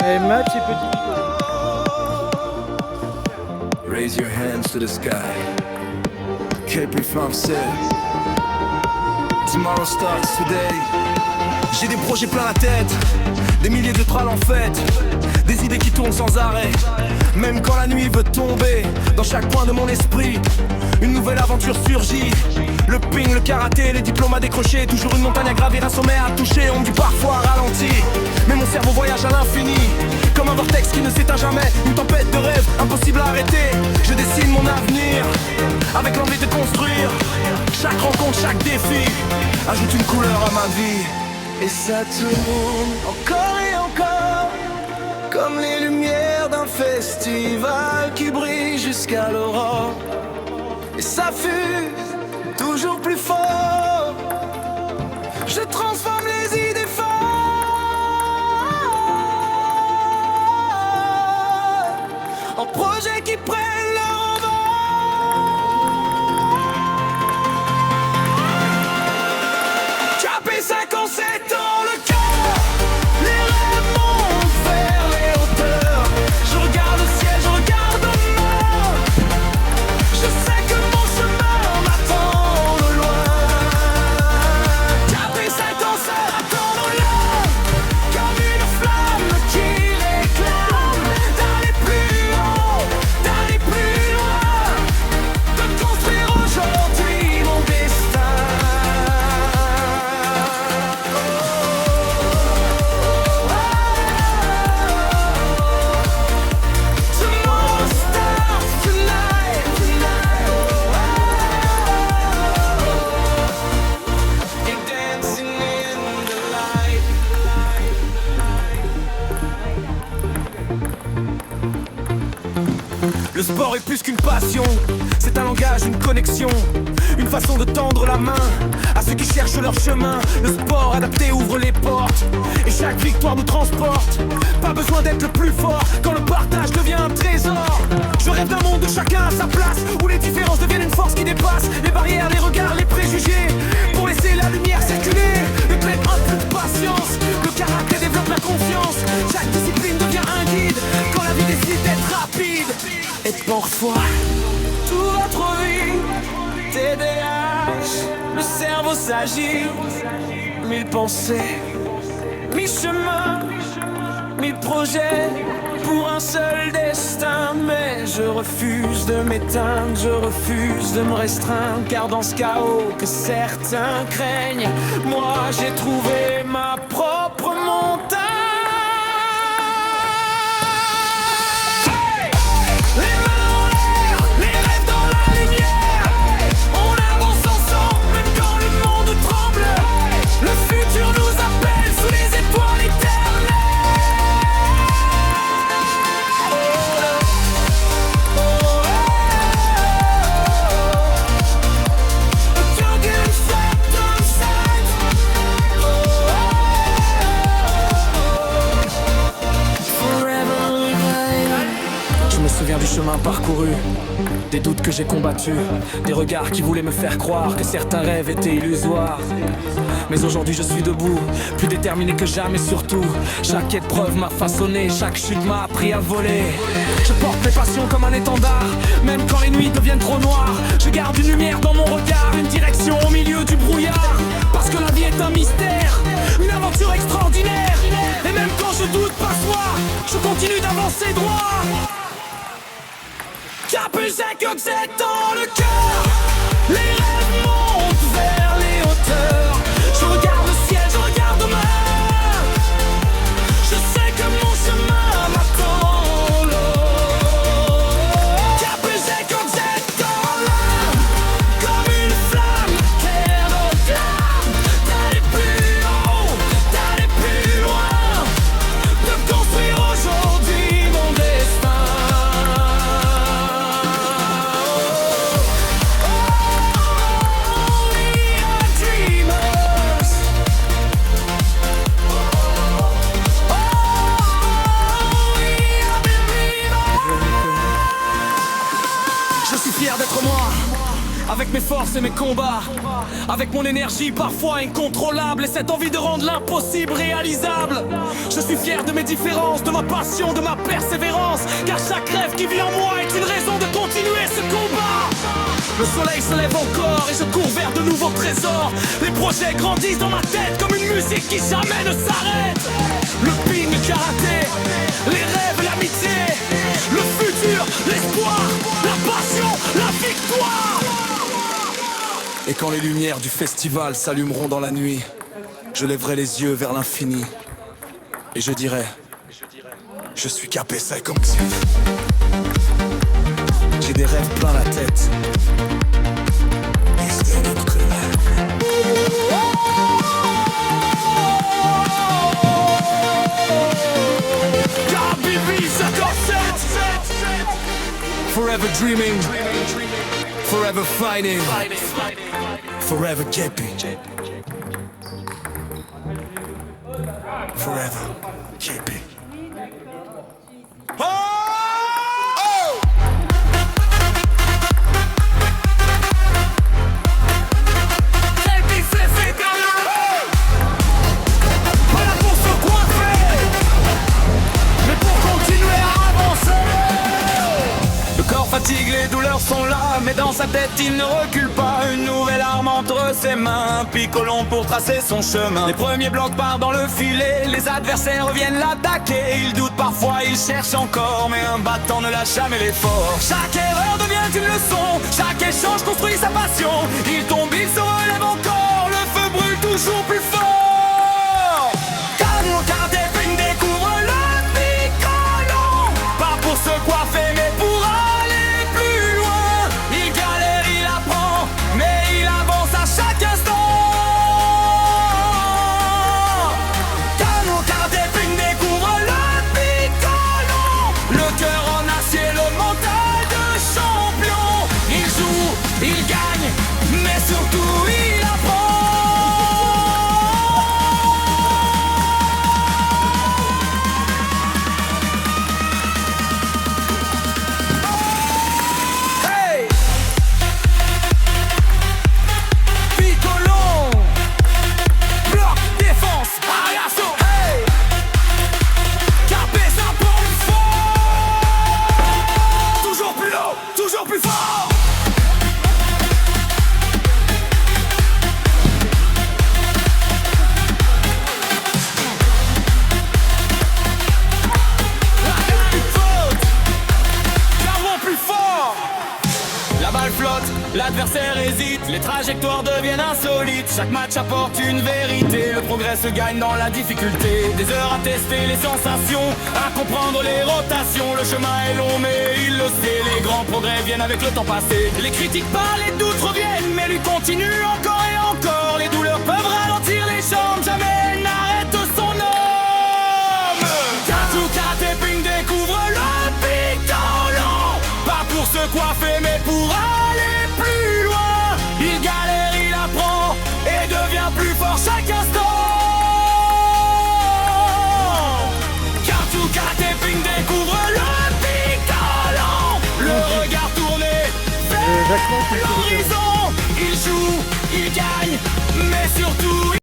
Et Max et Petit Pico. Raise your hands to the sky. Capri français. Tomorrow starts today. J'ai des projets plein la tête, des milliers de trals en fête, des idées qui tournent sans arrêt. Même quand la nuit veut tomber, dans chaque coin de mon esprit, une nouvelle aventure surgit. Le ping, le karaté, les diplômes à décrocher, toujours une montagne à gravir, un sommet à toucher. On me dit parfois ralenti, mais mon cerveau voyage à l'infini, comme un vortex qui ne s'éteint jamais, une tempête de rêve impossible à arrêter. Je dessine mon avenir, avec l'envie de construire. Chaque rencontre, chaque défi, ajoute une couleur à ma vie. Et ça tourne encore et encore, comme les lumières d'un festival qui brille jusqu'à l'aurore. Et ça fuse toujours plus fort. Je transforme les idées folles en projets qui prennent leur envol. Capé 57 ans le cœur, les rêves montent vers les hauteurs. Je regarde le ciel, je regarde en mort. Je sais que mon chemin m'attend au loin. Capé 57 attendons-le, comme une flamme qui réclame d'aller plus haut, d'aller plus loin, de construire aujourd'hui mon destin. Tomorrow starts tonight, and dancing in the light. Le sport est plus qu'une passion, c'est un langage, une connexion, une façon de tendre la main à ceux qui cherchent leur chemin. Le sport adapté ouvre les portes et chaque victoire nous transporte. Pas besoin d'être le plus fort quand le partage devient un trésor. Je rêve d'un monde où chacun a sa place, où les différences deviennent une force qui dépasse les barrières, les regards, les préjugés, pour laisser la lumière circuler. Le club, un peu de patience, le caractère développe la confiance. Chaque discipline devient un guide quand la vie décide d'être rapide. Et parfois, tout va trop vite. TDAH, le cerveau s'agit. Mille pensées, mille chemins, mille projets pour un seul destin. Mais je refuse de m'éteindre, je refuse de me restreindre, car dans ce chaos que certains craignent, moi j'ai trouvé ma propre montagne. Les mains en l'air, les rêves dans la lumière. On avance ensemble, même quand le monde tremble. Le futur nous appelle sous les étoiles Je me souviens du chemin parcouru, des doutes que j'ai combattus, des regards qui voulaient me faire croire que certains rêves étaient illusoires. Mais aujourd'hui je suis debout, plus déterminé que jamais surtout. Chaque épreuve m'a façonné, chaque chute m'a appris à voler. Je porte mes passions comme un étendard, même quand les nuits deviennent trop noires. Je garde une lumière dans mon regard, une direction au milieu du brouillard. Parce que la vie est un mystère, une aventure extraordinaire. Et même quand je doute parfois, je continue d'avancer droit. Capucin comme c'est dans le cœur, les rêves montent vers les hauteurs. Je regarde le ciel, je regarde demain. Je sais que mon chemin m'attend là. Capucin comme c'est dans l'âme, comme une flamme, terre notre âme. D'aller plus haut, d'aller plus loin, de construire aujourd'hui mon destin. mes forces et mes combats. Avec mon énergie parfois incontrôlable et cette envie de rendre l'impossible réalisable. Je suis fier de mes différences, de ma passion, de ma persévérance. Car chaque rêve qui vit en moi est une raison de continuer ce combat. Le soleil se lève encore et je cours vers de nouveaux trésors. Les projets grandissent dans ma tête comme une musique qui jamais ne s'arrête. Le ping, le karaté, les rêves et l'amitié, le futur, l'espoir, la passion, la victoire. Et quand les lumières du festival s'allumeront dans la nuit, je lèverai les yeux vers l'infini et je dirai: je suis KP50. J'ai des rêves plein la tête. Forever dreaming, forever fighting, forever keeping, forever keeping. Fatigue, les douleurs sont là, mais dans sa tête il ne recule pas. Une nouvelle arme entre ses mains, Piccolo pour tracer son chemin. Les premiers blocs partent dans le filet, les adversaires viennent l'attaquer. Il doute parfois, il cherche encore, mais un battant ne lâche jamais l'effort. Chaque erreur devient une leçon, chaque échange construit sa passion. Il tombe, il se relève encore, le feu brûle toujours plus fort. Canon, karaté, ping, découvre le Piccolo. Pas pour se coiffer, mais pour chaque instant. Canon, karaté, ping, découvre le Piccolo. Le cœur en acier, le mental de champion. Il joue, il gagne, mais surtout il apprend. Hey! Toujours plus fort. Plus fort. La balle flotte, l'adversaire hésite, les trajectoires deviennent insolites. Chaque match apporte une vérité, le progrès se gagne dans la difficulté. Des heures à tester les sensations, à comprendre les rotations. Le chemin est long mais il le sait, les grands progrès viennent avec le temps passé. Les critiques parlent, les doutes reviennent, mais lui continue encore et encore. Les douleurs peuvent ralentir les jambes, jamais n'arrête son homme. Katou, karaté, ping, découvre le Piccolo. Pas pour se coiffer mais pour aller plus loin. Il galère, il apprend et devient plus fort chaque instant. Katou, karaté, ping, découvre le Piccolo. Le regard tourné vers l'horizon. Il joue, il gagne, mais surtout